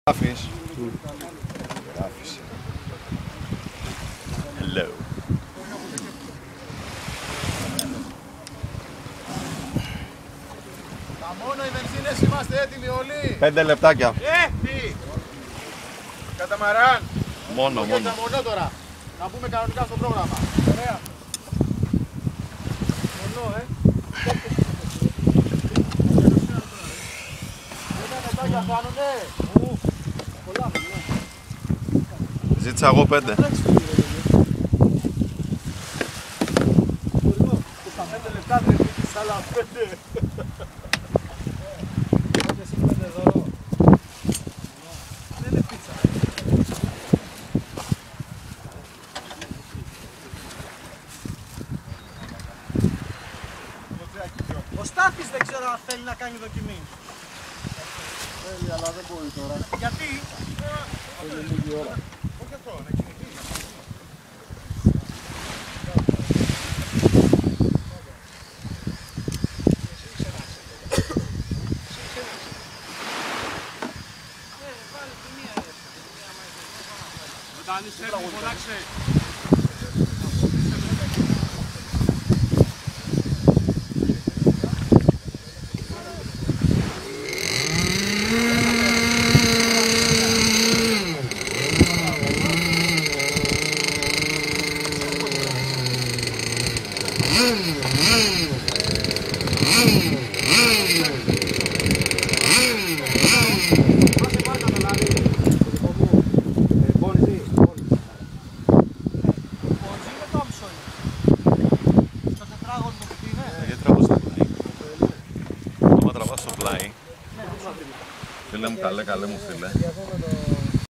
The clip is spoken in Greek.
Γράφεις. Hello. Τα μόνο οι βενζίνες είμαστε έτοιμοι όλοι. 5 λεπτάκια. Τι. Καταμαράν. Μόνο. Μονό τώρα. Να μπούμε κανονικά στο πρόγραμμα. Ωραία. Μονό, Πέντε λεπτάκια φάνουνε. Πολλά. Ζήτησα εγώ 5. Στα 5 λεπτά δεν ζήτησα άλλα 5. Δεν είναι πίτσα. Ο Στάθης δεν ξέρω αν θέλει να κάνει δοκιμή. Θέλει, αλλά δεν μπορεί τώρα. Γιατί? Θέλει λίγη ώρα. Όχι αυτό, να κινηθεί. Μετάνεις θέλει, φωνάξε. Φίλε μου, καλέ μου φίλε.